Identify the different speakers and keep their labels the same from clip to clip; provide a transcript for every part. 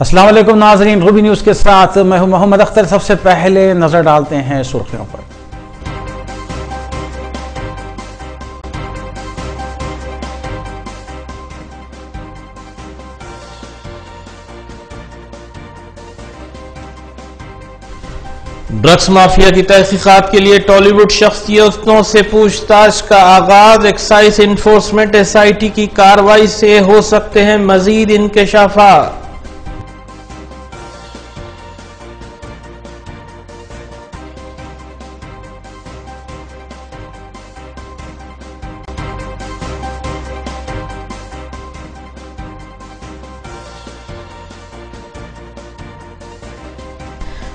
Speaker 1: अस्सलाम वालेकुम नाज़रीन, रूबी न्यूज़ के साथ मैं हूं मोहम्मद अख्तर। सबसे पहले नजर डालते हैं सुर्खियों पर।
Speaker 2: ड्रग्स माफिया की तहकीकात के लिए टॉलीवुड शख्सियतों से पूछताछ का आगाज। एक्साइज इन्फोर्समेंट SIT की कार्रवाई से हो सकते हैं मजीद इंकशाफात।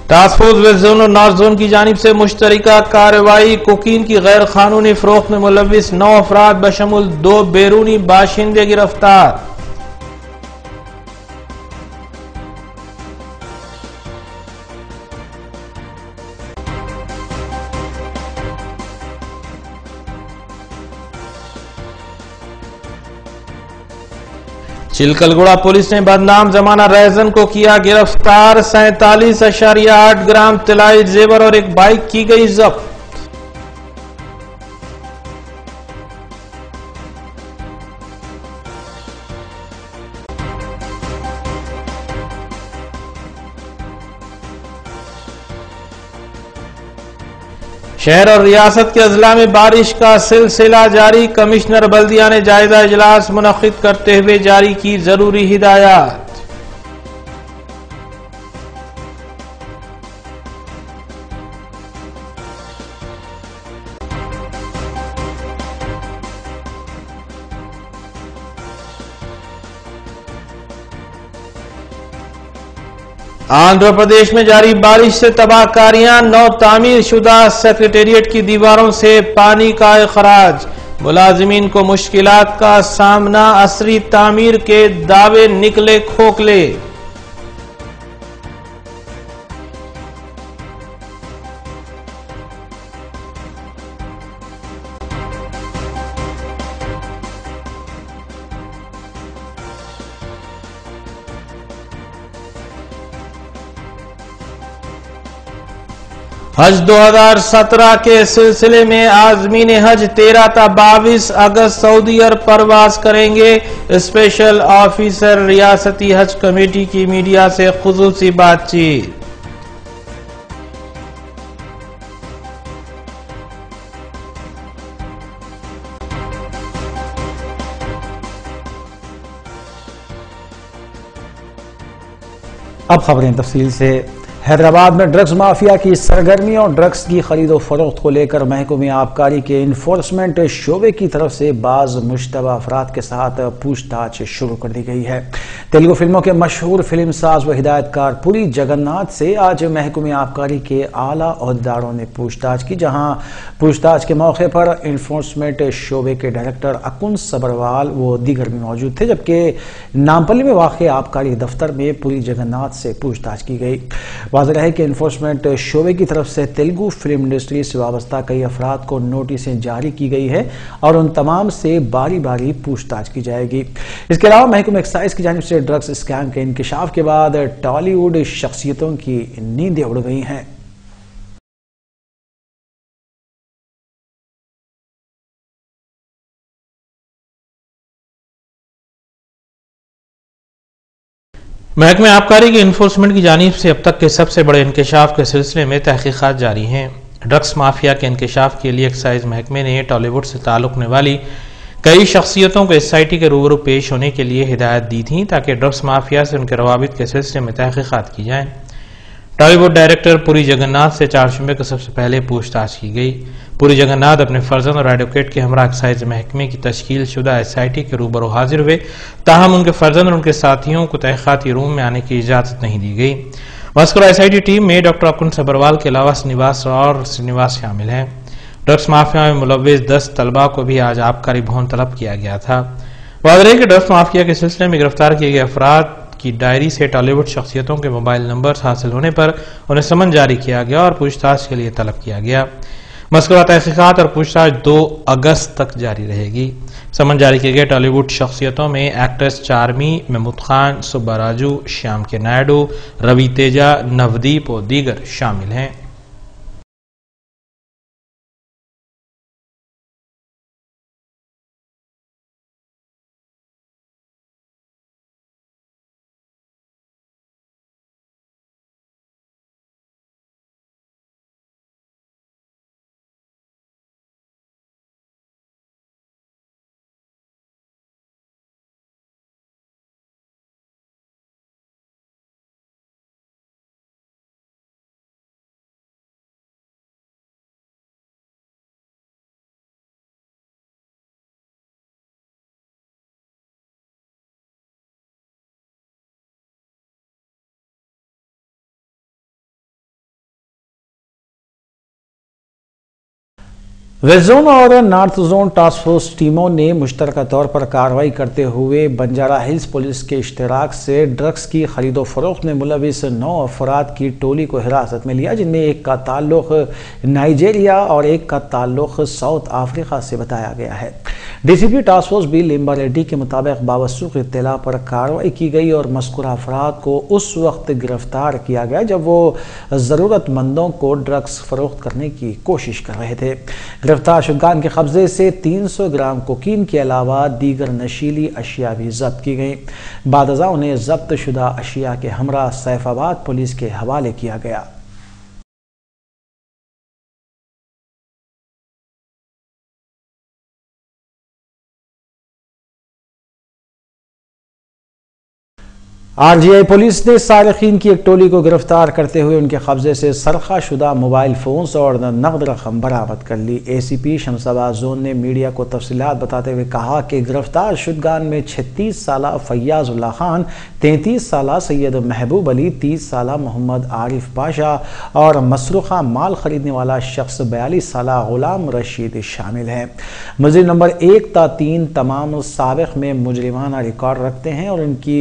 Speaker 2: टास्क फोर्स वेस्ट जोन और नॉर्थ जोन की जानिब से मुश्तरका कार्रवाई। कोकीन की गैर कानूनी फरोख्त में मुलविस 9 अफराद बशमुल 2 बैरूनी बाशिंदे गिरफ्तार। चिलकलगुड़ा पुलिस ने बदनाम जमाना रैजन को किया गिरफ्तार। 47.8 ग्राम तिलाई जेवर और एक बाइक की गई जब्त। शहर और रियासत के अजला में बारिश का सिलसिला जारी। कमिश्नर बल्दिया ने जायजा इजलास मुनक्किद करते हुए जारी की जरूरी हिदायत। आंध्र प्रदेश में जारी बारिश से तबाहकारियां। 9 तामीर शुदा सेक्रेटेरिएट की दीवारों से पानी का इखराज। मुलाजिमीन को मुश्किलात का सामना। असरी तामीर के दावे निकले खोखले। हज 2017 के सिलसिले में आज़मीन हज 13 ta 22 अगस्त सऊदी अरब परवास करेंगे। स्पेशल ऑफिसर रियासती हज कमेटी की मीडिया से खुसूसी बातचीत।
Speaker 1: अब खबरें तफसील से। हैदराबाद में ड्रग्स माफिया की सरगर्मी और ड्रग्स की खरीदो फरोख्त को लेकर महकमे आबकारी के इन्फोर्समेंट शोबे की तरफ से बाज मुश्तबा अफराद के साथ पूछताछ शुरू कर दी गई है। तेलुगु फिल्मों के मशहूर फिल्म साज व हिदायतकार पुरी जगन्नाथ से आज महकमे आबकारी के आला ओहदेदारों ने पूछताछ की, जहां पूछताछ के मौके पर इन्फोर्समेंट शोबे के डायरेक्टर अकुन सबरवाल व दीगर भी मौजूद थे, जबकि नामपल्ली में वाक़ आबकारी दफ्तर में पुरी जगन्नाथ से पूछताछ की गई। वाज़ेह है कि इन्फोर्समेंट शोबे की तरफ से तेलुगु फिल्म इंडस्ट्री से वाबस्ता कई अफराद को नोटिसें जारी की गई है और उन तमाम से बारी बारी पूछताछ की जाएगी। इसके अलावा महकमा एक्साइज की जानिब से ड्रग्स स्कैम के इंकशाफ के बाद टॉलीवुड शख्सियतों की नींदें उड़ गई हैं।
Speaker 2: महकमे आबकारी की इन्फोर्समेंट की जानिब से अब तक के सबसे बड़े इंकशाफ के सिलसिले में तहकीकात जारी हैं। ड्रग्स माफिया के इंकशाफ के लिए एक्साइज महकमे ने टॉलीवुड से ताल्लुक़ रखने वाली कई शख्सियतों को SIT के रूबरू पेश होने के लिए हिदायत दी थी, ताकि ड्रग्स माफिया से उनके रवाबित के सिलसिले में तहकीकात की जाए। टॉलीवुड डायरेक्टर पुरी जगन्नाथ से 4 जुम्मे को सबसे पहले पूछताछ की गई। पुरी जगन्नाथ अपने फर्जंद और एडवोकेट के हमरा एक्साइज महकमे की तश्कील शुदा SIT के रूबरू हाजिर हुए, ताहम उनके फर्जंद और उनके साथियों को तहकीकाती रूम में आने की इजाजत नहीं दी गई। मज़कूरा SIT टीम में डॉक्टर अकुन सबरवाल के अलावा श्रीनिवास शामिल हैं। ड्रग्स माफिया में मुलविस 10 तलबा को भी आज आबकारी भवन तलब किया गया था। वाज़ेह है कि ड्रग्स माफिया के सिलसिले में गिरफ्तार किए गए अफराद की डायरी से टॉलीवुड शख्सियतों के मोबाइल नंबर हासिल होने पर उन्हें समन जारी किया गया और पूछताछ के लिए तलब किया गया। मज़कूरा तहक़ीक़ात और पूछताछ 2 अगस्त तक जारी रहेगी। समन जारी किए गए टॉलीवुड शख्सियतों में एक्ट्रेस चार्मी, महमूद खान, सुब्बाराजू, श्याम के नायडू, रवि तेजा, नवदीप और दीगर शामिल हैं।
Speaker 1: वेस्ट जोन और नॉर्थ जोन टास्क फोर्स टीमों ने मुश्तरका तौर पर कार्रवाई करते हुए बंजारा हिल्स पुलिस के इश्तराक से ड्रग्स की खरीदो फरोख्त में मुलविस 9 अफराद की टोली को हिरासत में लिया, जिनमें एक का ताल्लुक नाइजेरिया और एक का ताल्लुक साउथ अफ्रीका से बताया गया है। DCP task force B Limba Reddy के मुताबिक बावसूख इत्तला पर कार्रवाई की गई और मज़कूरा अफराद को उस वक्त गिरफ्तार किया गया जब वो ज़रूरतमंदों को ड्रग्स फरोख्त करने की कोशिश कर रहे थे। गिरफ्तार शुदगान के कब्जे से 300 ग्राम कोकीन के अलावा दीगर नशीली अशिया भी जब्त की गई। बादजा उन्हें जब्त शुदा अशिया के हमरा सैफाबाद पुलिस के हवाले किया गया। आरजीआई पुलिस ने सारिकीन की एक टोली को गिरफ्तार करते हुए उनके कब्जे से सरखा शुदा मोबाइल फोन्स और नकद रकम बरामद कर ली। एसीपी शमशाबाद जोन ने मीडिया को तफसीलात बताते हुए कहा कि गिरफ्तार शुदगान में 36 साला फैयाजुल्ला खान, 33 साला सैयद महबूब अली, 30 साला मोहम्मद आरिफ पाशा और मसरूखा माल खरीदने वाला शख्स 42 साला गुलाम रशीद शामिल हैं। मुजरिम नंबर 1 ता 3 तमाम साबिक में मुजरिमाना रिकॉर्ड रखते हैं और उनकी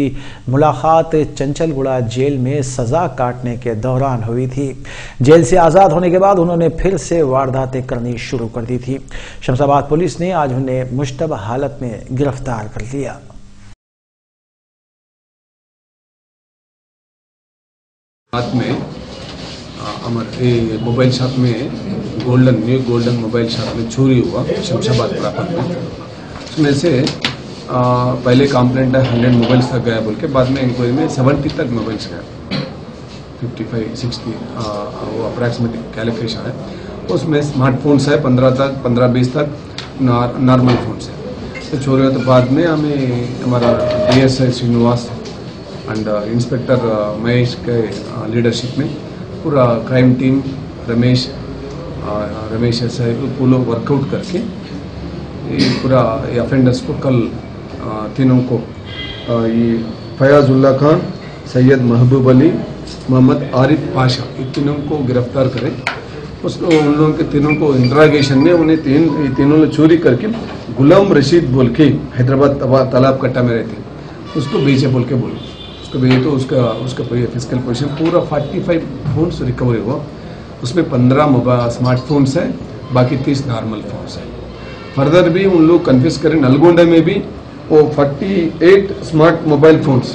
Speaker 1: मुलाकात चंचलगुड़ा जेल में सजा काटने के दौरान हुई थी। जेल से आजाद होने के बाद उन्होंने फिर से वारदातें करनी शुरू कर दी थी। शमशाबाद पुलिस ने आज उन्हें मुश्तबह हालत में गिरफ्तार कर लिया।
Speaker 3: रात में हमारे मोबाइल शॉप में न्यू गोल्डन मोबाइल शॉप में चोरी हुआ शमशाबाद प्रापत में। उसमें से पहले कंप्लेंट है 100 मोबाइल्स तक गया बोल के, बाद में इंक्वायरी में 70 तक मोबाइल्स गया, 55-60 वो अप्रॉक्सीमेट कैलकुलेशन है। उसमें स्मार्टफोन्स है 15-20 तक नॉर्मल फोन्स है। तो चोरी हुआ तो बाद में हमें हमारा DSI Srinivas and inspector Mahesh के लीडरशिप में पूरा क्राइम टीम रमेश SI पूरा वर्कआउट करके ये पूरा ये अफेंडर्स को कल तीनों को ये फयाजुल्ला खान, सैयद महबूब अली, मोहम्मद आरिफ पाशा, ये तीनों को गिरफ्तार करें। उसको उन लोगों के तीनों को इंट्रागेशन में उन्हें तीनों ने चोरी करके गुलाम रशीद बोल के हैदराबाद तालाब कट्टा में रहते, उसको बेचे बोल के बोले, उसको बेचे तो उसका फिजिकल पोजीशन पूरा 45 फोन्स रिकवर हुआ। उसमें 15 स्मार्टफोन्स है, बाकी 30 नॉर्मल फोन्स है। फर्दर भी उन लोग कन्फ्यूज करें नलगोंडा में भी वो 48 स्मार्ट मोबाइल फोन्स,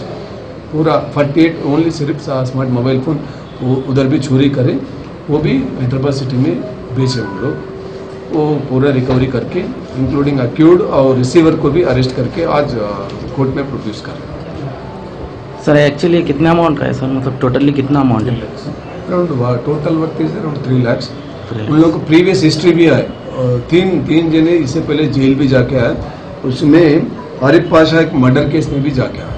Speaker 3: पूरा 48 ओनली सिर्फ स्मार्ट मोबाइल फोन वो उधर भी चोरी करें, वो भी हैदराबाद सिटी में बेचे उन लोग। वो पूरा रिकवरी करके इंक्लूडिंग अक्यूड और रिसीवर को भी अरेस्ट करके आज कोर्ट में प्रोड्यूस कर रहे हैं।
Speaker 4: सर एक्चुअली कितना अमाउंट का है सर, मतलब टोटली कितना अमाउंट है?
Speaker 3: Around total worth is around 3 lakh. उन लोगों को प्रीवियस हिस्ट्री भी है, तीन जने इससे पहले जेल भी जाके आए, उसमें आरिफ पाशा एक मर्डर केस में भी जाके आए।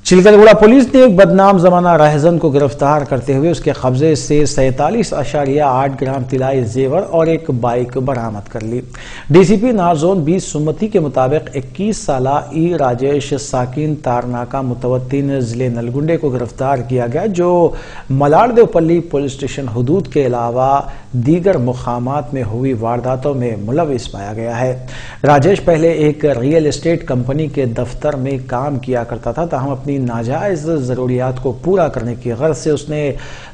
Speaker 1: चिलकलगुड़ा पुलिस ने एक बदनाम जमाना रहजन को गिरफ्तार करते हुए उसके कब्जे से 47.8 ग्राम तिलाई जेवर और एक बाइक बरामद कर ली। डीसीपी नारजोन 20 सुमती के मुताबिक 21 साला ई राजेश साकिन तारनाका मुतवत्तिन जिले नलगुंडे को गिरफ्तार किया गया, जो मलारदेवपल्ली पुलिस स्टेशन हदूद के अलावा दीगर मुकामात में हुई वारदातों में मुलविस पाया गया है। राजेश पहले एक रियल एस्टेट कंपनी के दफ्तर में काम किया करता था, ताहम अपनी अपनी नाजायज ज़रूरियात को पूरा करने की गर्ज से उसने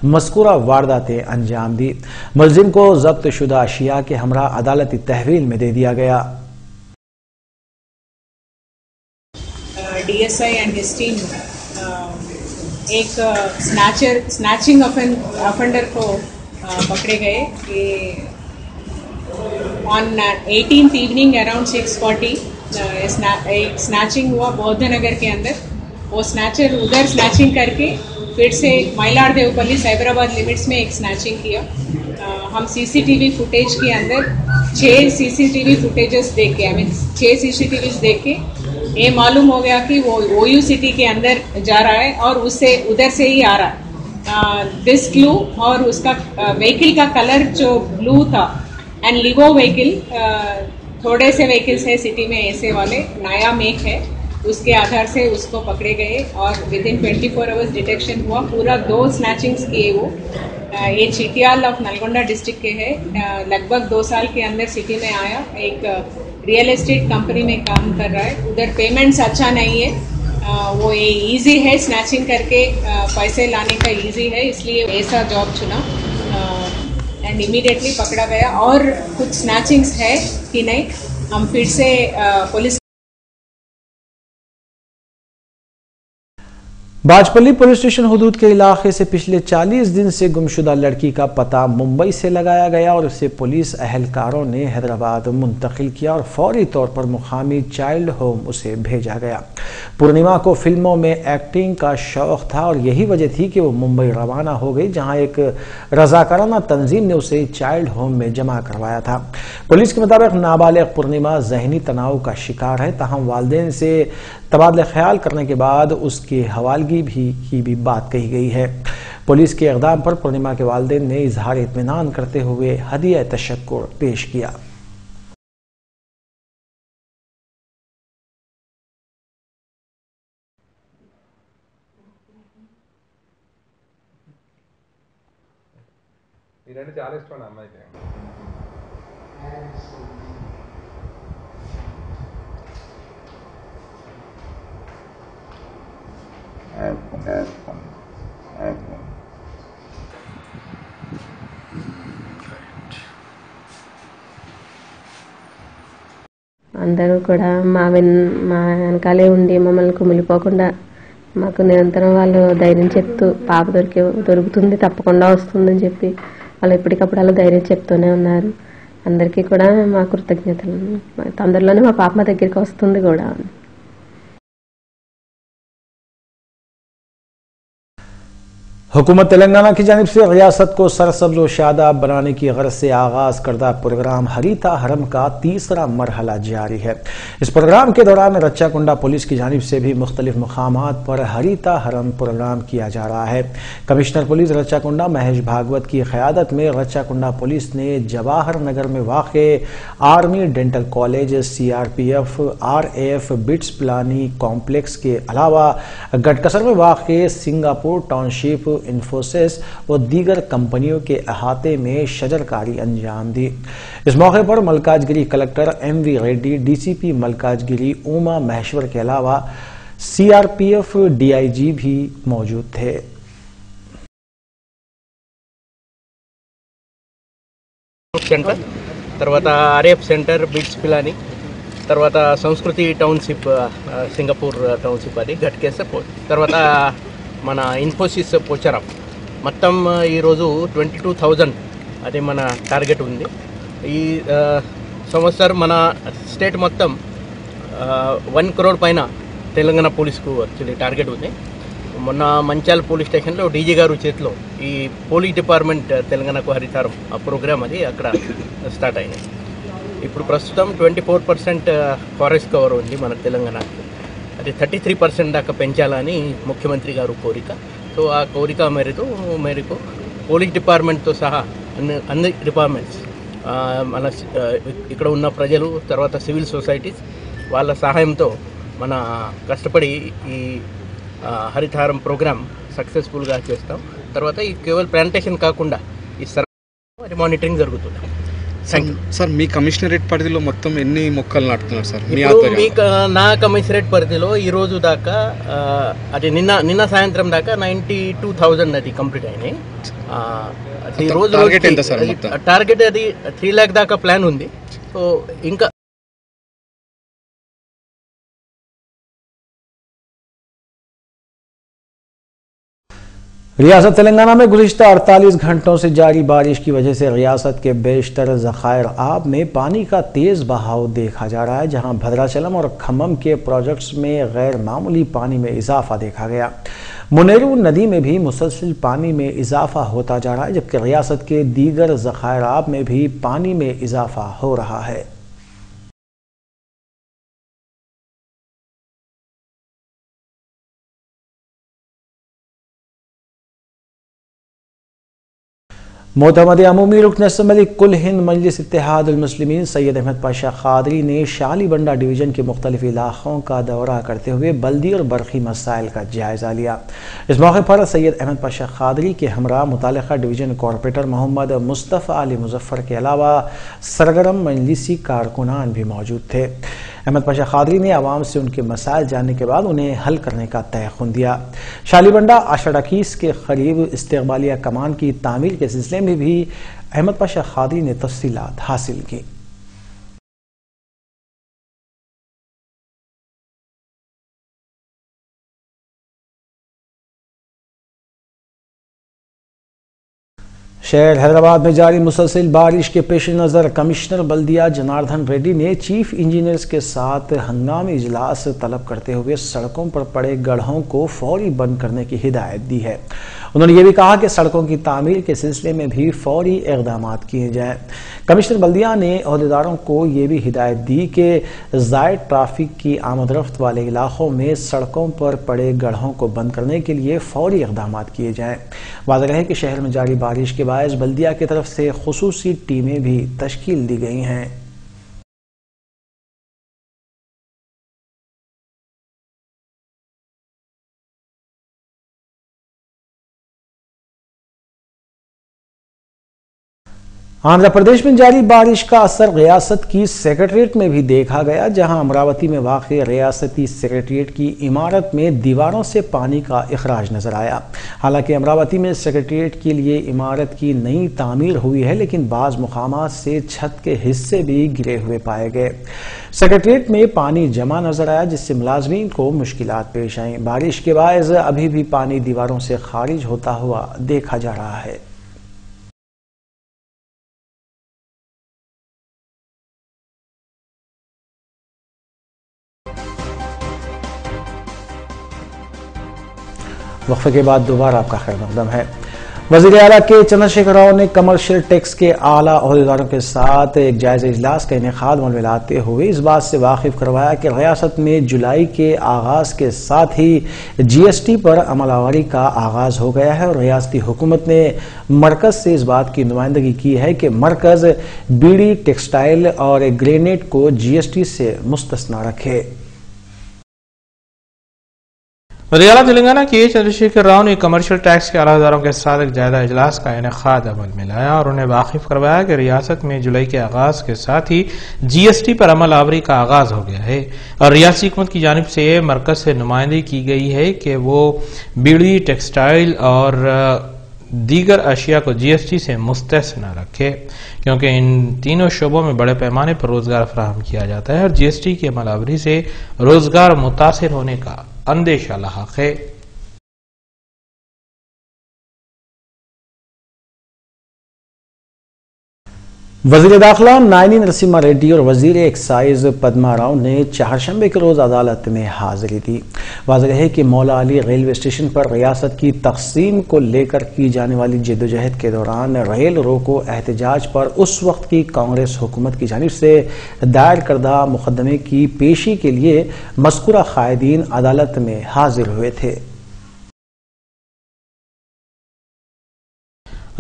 Speaker 1: मज़कूरा वारदातें अंजाम दी। मुलजिम को जब्त शुदा अशिया के हमरा अदालती तहवील में दे दिया गया।
Speaker 5: DSI and his team एक स्नैचिंग ऑफेंडर को पकड़े गए कि ऑन 18th इवनिंग अराउंड 6:40 एक स्नैचिंग हुआ बौद्ध नगर के अंदर। वो स्नैचर उधर स्नैचिंग करके फिर से मइलार्देवपल्ली साइबराबाद लिमिट्स में एक स्नैचिंग किया। हम CCTV फुटेज के अंदर 6 CCTV फुटेजेस देख के 6 CCTVs देख के ये मालूम हो गया कि वो OU सिटी के अंदर जा रहा है और उससे उधर से ही आ रहा है। दिस क्लू और उसका व्हीकल का कलर जो ब्लू था एंड लिवो व्हीकल, थोड़े से व्हीकल्स है सिटी में ऐसे वाले, नया मेक है, उसके आधार से उसको पकड़े गए और विद इन 24 आवर्स डिटेक्शन हुआ। पूरा 2 स्नैचिंग्स किए वो। ये चिटियाल ऑफ नलगोंडा डिस्ट्रिक्ट के है। लगभग 2 साल के अंदर सिटी में आया। एक रियल एस्टेट कंपनी में काम कर रहा है। उधर पेमेंट्स अच्छा नहीं है। वो ये इजी है, स्नैचिंग करके पैसे लाने का इजी है, इसलिए ऐसा जॉब चुना एंड इमीडिएटली पकड़ा गया। और कुछ स्नैचिंग्स है कि नहीं, हम फिर से पुलिस।
Speaker 1: बाजपल्ली पुलिस स्टेशन हुदूद के इलाके से पिछले 40 दिन से गुमशुदा लड़की का पता मुंबई से लगाया गया और उसे पुलिस अहलकारों ने हैदराबाद मुंतकिल किया और फौरी तौर पर मुकामी चाइल्ड होम उसे भेजा गया। पूर्णिमा को फिल्मों में एक्टिंग का शौक था और यही वजह थी कि वो मुंबई रवाना हो गई, जहां एक रजाकाराना तंजीम ने उसे चाइल्ड होम में जमा करवाया था। पुलिस के मुताबिक नाबालिग पूर्णिमा जहनी तनाव का शिकार है, ताहम वालिदैन से तबादला ख्याल करने के बाद उसके हवालगी की भी बात कही गई है। पुलिस के इक़दाम पर पूर्णिमा के वालिदैन ने इजहार इत्मीनान करते हुए हदिया तशक्कुर पेश किया।
Speaker 6: చాలా ఇష్టం అమ్మాయికి.
Speaker 7: అందరూ కూడా మా వెనకాలే ఉండి మమ్మల్ని కుమిలిపోకుండా మాకు నిరంతరం వాళ్ళు ధైర్యం చెప్తూ పాప దొరుకుతుంది తప్పకుండా వస్తుందని చెప్పి వాళ్ళు ఎప్పటికప్పుడు అలా ధైర్యం చెప్తూనే ఉన్నారు. అందరికీ కూడా మా కృతజ్ఞతలు. తొందరలోనే మా పాప మా దగ్గరికి వస్తుంది కూడా.
Speaker 1: हुकूमत तेलंगाना की जानिब से रियासत को सरसब्ज व शादाब बनाने की गर्ज से आगाज करदा प्रोग्राम हरीता हरम का तीसरा मरहला जारी है। इस प्रोग्राम के दौरान रच्चाकुंडा पुलिस की जानिब से भी मुख्तलिफ मकामात पर हरीता हरम प्रोग्राम किया जा रहा है। कमिश्नर पुलिस रच्चाकुंडा महेश भागवत की क़यादत में रच्चाकुंडा पुलिस ने जवाहर नगर में वाक़े army dental college, CRPF, RAF bits Pilani complex के अलावा गटकसर में वाक़े सिंगापुर टाउनशिप, इन्फोसिस व दीगर कंपनियों के अहाते में शजरकारी अंजाम दी। इस मौके पर Malkajgiri collector MV Reddy, DCP Malkajgiri Uma Maheshwar के अलावा CRPF DIG भी मौजूद थे।
Speaker 8: सेंटर తర్వాత RAF సెంటర్ బిట్స్ పిలాని తర్వాత సంస్కృతి టౌన్షిప్ సింగపూర్ టౌన్షిప్ అది గట్కేసర్ తర్వాత మన ఇన్ఫోసిస్ పోచారం మొత్తం ఈరోజు 22,000 అది మన టార్గెట్ ఉంది. ఈ సంవత్సరం మన స్టేట్ మొత్తం 1 crore పైన తెలంగాణ పోలీస్కు యాక్చువల్లీ టార్గెట్ ఉంది. మొన్న మంచాల్ పోలీస్ స్టేషన్లో డీజీ గారు చేతిలో ఈ పోలీస్ డిపార్ట్మెంట్ తెలంగాణకు హరితారం ఆ ప్రోగ్రామ్ అది అక్కడ స్టార్ట్ అయింది. ఇప్పుడు ప్రస్తుతం 24% ఫారెస్ట్ కవర్ ఉంది మన తెలంగాణకి. అది 33% దాకా పెంచాలని ముఖ్యమంత్రి గారు కోరిక. సో ఆ కోరిక మేరకు పోలీస్ డిపార్ట్మెంట్తో సహా అన్ని డిపార్ట్మెంట్స్ మన ఇక్కడ ఉన్న ప్రజలు తర్వాత సివిల్ సొసైటీస్ వాళ్ళ సహాయంతో మన కష్టపడి ఈ హరితహారం ప్రోగ్రామ్ సక్సెస్ఫుల్గా చేస్తాం. తర్వాత ఈ కేవలం ప్లాంటేషన్ కాకుండా ఈ సర్వే మానిటరింగ్ జరుగుతుంది.
Speaker 6: సార్ మీ కమిషనరేట్ పరిధిలో మొత్తం ఎన్ని మొక్కలు నాటుతున్నారు సార్?
Speaker 8: నా కమిషనరేట్ పరిధిలో ఈ రోజు దాకా అది నిన్న సాయంత్రం దాకా 92,000 అది కంప్లీట్ అయినాయి. ఈ రోజు టార్గెట్ ఎంత సార్? టార్గెట్ అది 3 लाख దాకా ప్లాన్ ఉంది. సో ఇంకా
Speaker 1: रियासत तेलंगाना में गुज़िश्ता 48 घंटों से जारी बारिश की वजह से रियासत के बेशतर ज़खायर आब में पानी का तेज़ बहाव देखा जा रहा है, जहां भद्राचलम और खम्मम के प्रोजेक्ट्स में गैर मामूली पानी में इजाफा देखा गया। मुनेरू नदी में भी मुसलसल पानी में इजाफा होता जा रहा है, जबकि रियासत के दीगर ज़खायर आब में भी पानी में इजाफा हो रहा है। मोतमद अमूमी रुकन असम्बली कुल हिंद मजलिस इत्तेहादुल मुस्लिमीन सैयद अहमद पाशा खादरी ने शालीबंडा डिवीज़न के मुख्तलिफ इलाक़ों का दौरा करते हुए बल्दी और बरक़ी मसाइल का जायज़ा लिया। इस मौके पर सैयद अहमद पाशा खादरी के हमरा मुतालिका डिवीज़न कॉरपोरेटर मोहम्मद मुस्तफ़ा अली मुज़फ़्फ़र के अलावा सरगरम मजलिसी कारकुनान भी मौजूद थे। अहमद पाशा खादरी ने आवाम से उनके मसाइल जानने के बाद उन्हें हल करने का तयक़ुन दिया। शालीबंडा आशड़कीस के करीब इस्तेक़बालिया कमान की तामीर के सिलसिले में भी अहमद पाशा खादरी ने तफ़सीलात हासिल की। शहर हैदराबाद में जारी मुसलसल बारिश के पेश नज़र कमिश्नर बल्दिया जनार्दन रेड्डी ने चीफ इंजीनियर्स के साथ हंगामी इजलास तलब करते हुए सड़कों पर पड़े गड्ढों को फौरी बंद करने की हिदायत दी है। उन्होंने ये भी कहा कि सड़कों की तामीर के सिलसिले में भी फौरी इक़दाम किए जाएं। कमिश्नर बल्दिया ने अहदेदारों को ये भी हिदायत दी कि ज़ायद ट्रैफिक की आमद-रफ्त वाले इलाकों में सड़कों पर पड़े गड्ढों को बंद करने के लिए फौरी इक़दाम किए जाएं। वाज़ेह रहे कि शहर में जारी बारिश के बायस बल्दिया की तरफ से खुसूसी टीमें भी तश्कील दी गई हैं। आंध्र प्रदेश में जारी बारिश का असर रियासत की सेक्रेटरीट में भी देखा गया, जहां अमरावती में वाक़ रियासती सेक्रेटरीट की इमारत में दीवारों से पानी का इखराज नजर आया। हालांकि अमरावती में सेक्रेटरीट के लिए इमारत की नई तामीर हुई है, लेकिन बाज़ मुकामात से छत के हिस्से भी गिरे हुए पाए गए। सेक्रेटरीट में पानी जमा नजर आया, जिससे मुलाजमीन को मुश्किलात पेश आई। बारिश के बायस अभी भी पानी दीवारों से खारिज होता हुआ देखा जा रहा है। वक्फे के बाद दोबारा आपका खैर मकदम है। वज़ीर आला के चंद्रशेखर राव ने कमर्शियल टैक्स के आला अहदेदारों के साथ एक जायज़ा इजलास का इनेकाद अमल में लाते हुए इस बात से वाकिफ करवाया कि रियासत में जुलाई के आगाज के साथ ही GST पर अमलावरी का आगाज हो गया है और रियासती हुकूमत ने मरकज से इस बात की नुमाइंदगी की है कि मरकज बीड़ी, टेक्सटाइल और ग्रेनेड को GST से मुस्तस्ना रखे।
Speaker 2: वज़ीर-ए-आला तेलंगाना के चंद्रशेखर राव ने कमर्शियल टैक्स के आलादारों के साथ एक जायजा इजलास का इनेकाद अमल में लाया और उन्हें वाकिफ करवाया कि रियासत में जुलाई के आगाज के साथ ही GST पर अमल आवरी का आगाज हो गया है और रियासती हुकूमत की जानिब से मरकज से नुमाइंदगी की गई है कि वो बीड़ी, टेक्सटाइल और दीगर अशिया को GST से मुस्तस्ना रखे, क्योंकि इन तीनों शोबों में बड़े पैमाने पर रोजगार फराहम किया जाता है और GST की अमल आवरी से रोजगार मुतासिर होने का अंदेशा लाहक है।
Speaker 1: वज़ीर दाखिला नायनी नरसिम्हा रेड्डी और वज़ीर एक्साइज पद्मा राव ने चारशंबे के रोज़ अदालत में हाजिरी दी। वाज़ेह है कि मौला अली रेलवे स्टेशन पर रियासत की तकसीम को लेकर की जाने वाली जद्दोजहद के दौरान रेल रोको एहतजाज पर उस वक्त की कांग्रेस हुकूमत की जानिब से दायर करदा मुकदमे की पेशी के लिए मज़कूरा कायदीन अदालत में हाजिर हुए थे।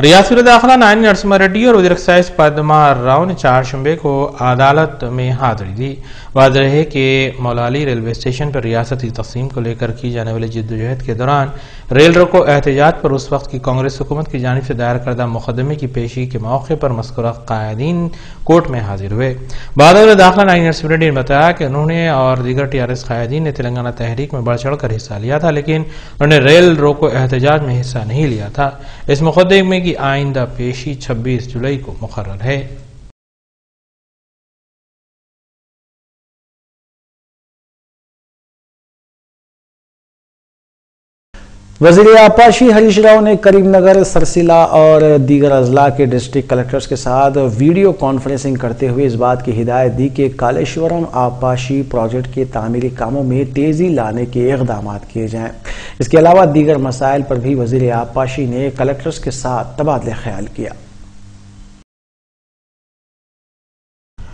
Speaker 2: रियासती वज़ीर दाखिला नायब नरसिम्हा रेड्डी और वज़ीर एक्साइज पद्मा राव ने 4 शुंबे को अदालत में हाजिरी दी। वाज़ेह है कि मौलाली रेलवे स्टेशन पर रियासती तक़सीम को लेकर की जाने वाली जिद्दोजहद के दौरान रेल रोको एहतजाज पर उस वक्त की कांग्रेस हुकूमत की जानिब से दायर करदा मुकदमे की पेशी के मौके पर मज़कूरा कायदीन कोर्ट में हाजिर हुए। वज़ीर दाखिला नायब नरसिम्हा रेड्डी ने बताया कि उन्होंने और दीगर TRS कायदीन ने तेलंगाना तहरीक में बढ़ चढ़ कर हिस्सा लिया था, लेकिन उन्होंने रेल रोको एहतजाज में हिस्सा नहीं लिया था। इस मुकदमे की आइंदा पेशी 26 जुलाई को मुकर्रर है।
Speaker 1: वज़ीर आपाशी हरीश राव ने करीमनगर, सरसिला और दीगर अजला के डिस्ट्रिक्ट कलेक्टर्स के साथ वीडियो कॉन्फ्रेंसिंग करते हुए इस बात की हिदायत दी कि कालेश्वरम आपाशी प्रोजेक्ट के तामीरी कामों में तेजी लाने के इक़दाम किए जाएं। इसके अलावा दीगर मसाइल पर भी वज़ीर आपाशी ने कलेक्टर्स के साथ तबादला ख्याल किया।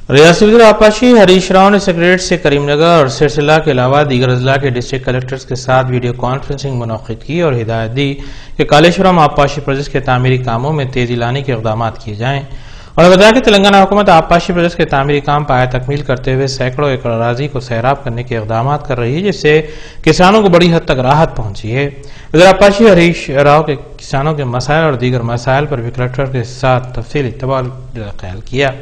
Speaker 2: रियासती वज़ीर आपाशी हरीश राव ने सेक्रेटरीट से करीमनगर और सिरसिला के अलावा दीगर अजला के डिस्ट्रिक्ट कलेक्टर्स के साथ वीडियो कॉन्फ्रेंसिंग मुनक़्क़िद की और हिदायत दी कि कालेश्वरम आपाशी प्रोजेक्ट के तामीरी कामों में तेजी लाने के इक़दाम किए जाएं। उन्होंने बताया कि तेलंगाना हुकूमत आपाशी प्रोजेक्ट के तामीरी काम पाया तकमील करते हुए सैकड़ों एकड़ अराजी को सैराब करने के इक़दाम कर रही है, जिससे किसानों को बड़ी हद तक राहत पहुंची है। वज़ीर आपाशी हरीश राव के किसानों के मसाइल और दीगर मसाइल पर भी कलेक्टर के साथ तफसीली तबादला ख्याल किया।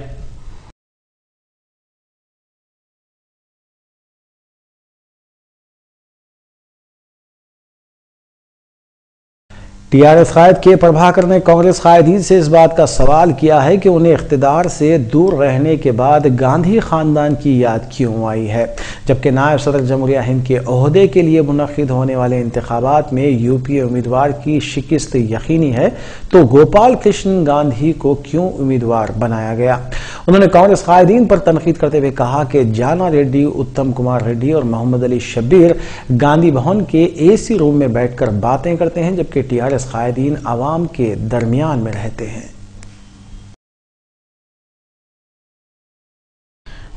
Speaker 1: TRS कायद के प्रभाकर ने कांग्रेस कायदीन से इस बात का सवाल किया है कि उन्हें इख्तिदार से दूर रहने के बाद गांधी खानदान की याद क्यों आई है, जबकि नायब सदर जमहूरिया हिंद के ओहदे के लिए मुनक़्क़िद होने वाले इंतखाबात में यूपीए उम्मीदवार की शिकस्त यकीनी है, तो गोपाल कृष्ण गांधी को क्यों उम्मीदवार बनाया गया। उन्होंने कांग्रेस कायदीन पर तनकीद करते हुए कहा कि जाना रेड्डी, उत्तम कुमार रेड्डी और मोहम्मद अली शब्बीर गांधी भवन के AC रूम में बैठकर बातें करते हैं, जबकि TRS कायदीन आवाम के दरमियान में रहते हैं।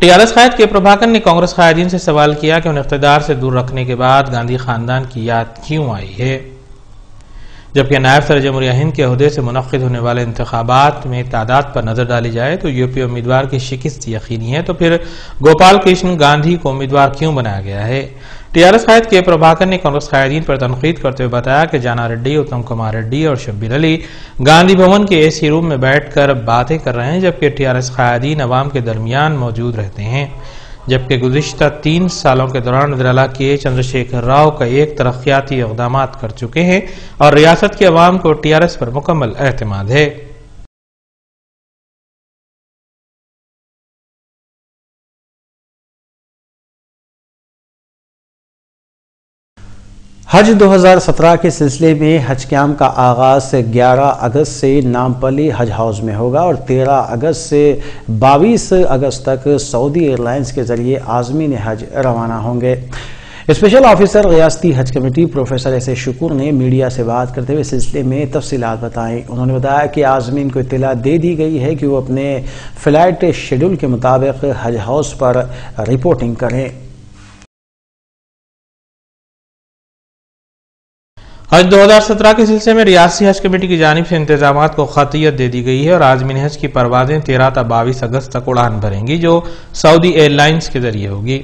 Speaker 2: TRS कायद के प्रभाकर ने कांग्रेस कायदीन से सवाल किया कि उन्हें इख्तिदार से दूर रखने के बाद गांधी खानदान की याद क्यों आई है, जबकि नायब सदर जमहूरिया हिंद के ओहदे से मुनक़्क़िद होने वाले इंतखाबात में तादाद पर नजर डाली जाए तो यूपी उम्मीदवार की शिकस्त यकीनी है, तो फिर गोपाल कृष्ण गांधी को उम्मीदवार क्यों बनाया गया है। TRS कायद के प्रभाकर ने कांग्रेस कायदीन पर तनकीद करते हुए बताया कि जाना रेड्डी, उत्तम कुमार रेड्डी और शब्बीर अली गांधी भवन के AC रूम में बैठकर बातें कर रहे हैं, जबकि TRS कायदीन अवाम के दरमियान मौजूद रहते हैं। जबकि गुज़िश्ता 3 सालों के दौरान निराला के चंद्रशेखर राव का एक तरक्याती इक़दाम कर चुके हैं और रियासत के अवाम को TRS पर मुकम्मल एतमाद है।
Speaker 1: हज 2017 के सिलसिले में हज कैंप का आगाज 11 अगस्त से नामपल्ली हज हाउस में होगा और 13 अगस्त से 22 अगस्त तक सऊदी एयरलाइंस के जरिए आज़मीन हज रवाना होंगे। स्पेशल ऑफिसर रियासती हज कमेटी प्रोफेसर S.A. शुक्र ने मीडिया से बात करते हुए सिलसिले में तफसीलात बताई। उन्होंने बताया कि आज़मीन को इत्तला दे दी गई है कि वो अपने फ्लाइट शेड्यूल के मुताबिक हज हाउस पर रिपोर्टिंग करें।
Speaker 2: हज 2017 के सिलसिले में रियासती हज कमेटी की जानिब से इंतजामात को खतियत दे दी गई है और आज़मीन हज की परवाजें 13 से 22 अगस्त तक उड़ान भरेंगी, जो सऊदी एयरलाइंस के जरिए होगी।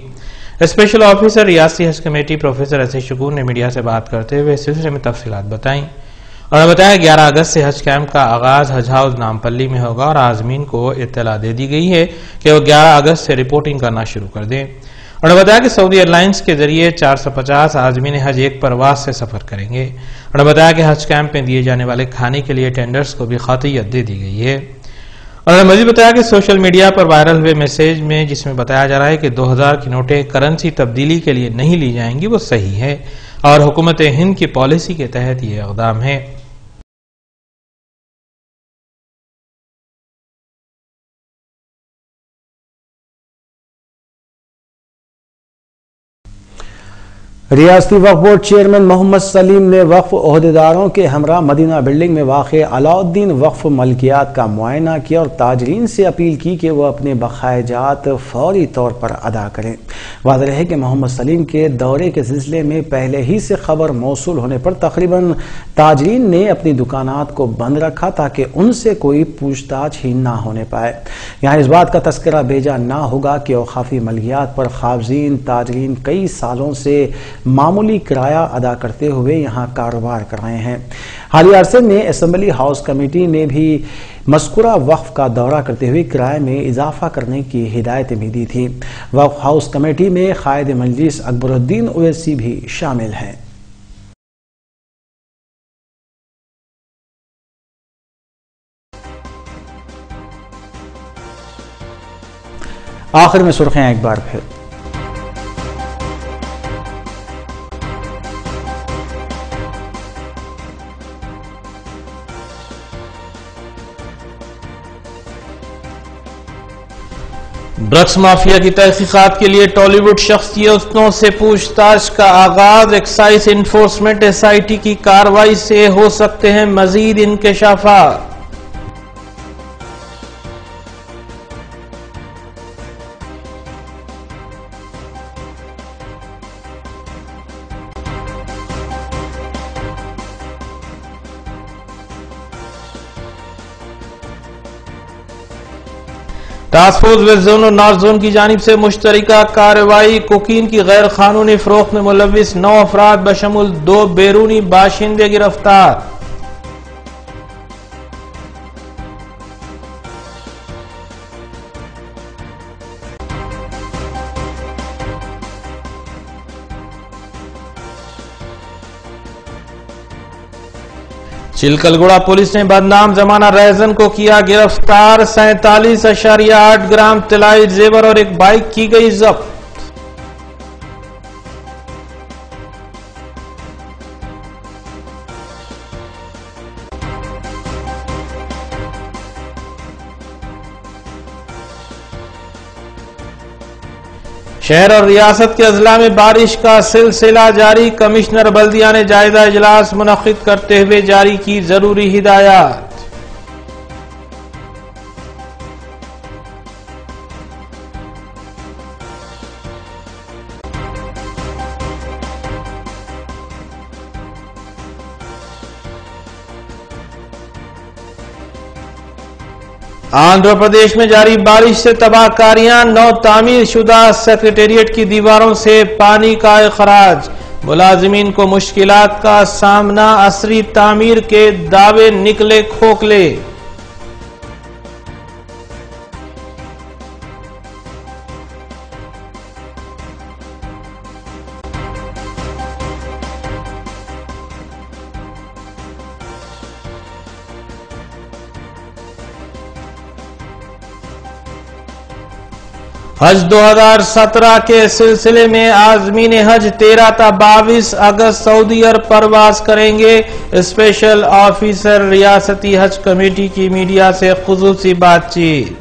Speaker 2: स्पेशल ऑफिसर रियासती हज कमेटी प्रोफेसर S.A. शुक्र ने मीडिया से बात करते हुए इस सिलसिले में तफसीलात बताई। उन्होंने बताया 11 अगस्त से हज कैंप का आगाज हज हाउस नामपल्ली में होगा और आज़मीन को इत्तला दे दी गई है कि वो 11 अगस्त से रिपोर्टिंग करना शुरू कर दें। उन्होंने बताया कि सऊदी एयरलाइंस के जरिए 450 आज़मीन हज एक परवाज से सफर करेंगे। उन्होंने बताया कि हज कैंप में दिए जाने वाले खाने के लिए टेंडर्स को भी खतियत दे दी गई है। उन्होंने मजीद बताया कि सोशल मीडिया पर वायरल हुए मैसेज में जिसमें बताया जा रहा है कि 2000 की नोटें करेंसी तब्दीली के लिए नहीं ली जाएंगी, वो सही है और हुकूमत हिंद की पॉलिसी के तहत ये इक़दाम है।
Speaker 1: रियासती वक्फ बोर्ड चेयरमैन मोहम्मद सलीम ने वक्फ ओहदेदारों के हमरा मदीना बिल्डिंग में वाक़ अलाउद्दीन वक्फ मलकियात का मुआयना किया और ताजरीन से अपील की कि वह अपने बकायाजात फौरी तौर पर अदा करें। वाज़ेह है कि मोहम्मद सलीम के दौरे के सिलसिले में पहले ही से खबर मौसूल होने पर तकरीबन ताजरीन ने अपनी दुकानात को बंद रखा ताकि उनसे कोई पूछताछ ही ना होने पाए। यहाँ इस बात का तस्करा बेजा ना होगा कि औकाफी मलकियात पर खाबजीन ताजरीन कई सालों से मामूली किराया अदा करते हुए यहाँ कारोबार कर रहे हैं। हालिया अरसे में असेंबली हाउस कमेटी ने भी मज़कूरा वक्फ का दौरा करते हुए किराए में इजाफा करने की हिदायत भी दी थी। वक्फ हाउस कमेटी में कायद मजलिस अकबरुद्दीन ओवैसी भी शामिल हैं। आखिर में सुर्खियां एक बार फिर।
Speaker 2: ड्रग्स माफिया की तहकीकात के लिए टॉलीवुड शख्सियतों से पूछताछ का आगाज। एक्साइज इन्फोर्समेंट SIT की कार्रवाई से हो सकते हैं मजीद इंकशाफात। टास्क फोर्स वेस्ट जोन और नॉर्थ जोन की जानिब से मुश्तरका कार्रवाई। कोकीन की गैर कानूनी फरोख्त में मुलविस 9 अफराद बशमुल 2 बैरूनी बाशिंदे गिरफ्तार। चिलकलगुड़ा पुलिस ने बदनाम जमाना रैजन को किया गिरफ्तार। 47.8 ग्राम तिलाई जेवर और एक बाइक की गई जब्त। शहर और रियासत के अजला में बारिश का सिलसिला जारी। कमिश्नर बल्दिया ने जायजा इजलास मुनक्किद करते हुए जारी की जरूरी हिदायत। आंध्र प्रदेश में जारी बारिश से तबाहकारियां। 9 तामीर शुदा सेक्रेटेरिएट की दीवारों से पानी का इखराज। मुलाजिमीन को मुश्किलात का सामना। असरी तामीर के दावे निकले खोखले। हज 2017 के सिलसिले में आज़मीन हज 13 ta 22 अगस्त सऊदी अरब परवास करेंगे। स्पेशल ऑफिसर रियासती हज कमेटी की मीडिया से खुसूसी बातचीत।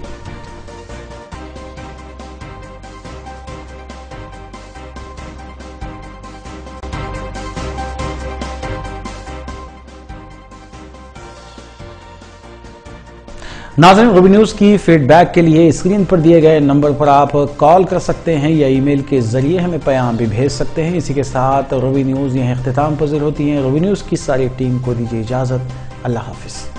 Speaker 1: नाज़रीन, रूबी न्यूज़ की फीडबैक के लिए स्क्रीन पर दिए गए नंबर पर आप कॉल कर सकते हैं या ईमेल के जरिए हमें पैगाम भी भेज सकते हैं। इसी के साथ रूबी न्यूज़ यह इख्तिताम पज़ीर होती है। रूबी न्यूज़ की सारी टीम को दीजिए इजाज़त। अल्लाह हाफिज़।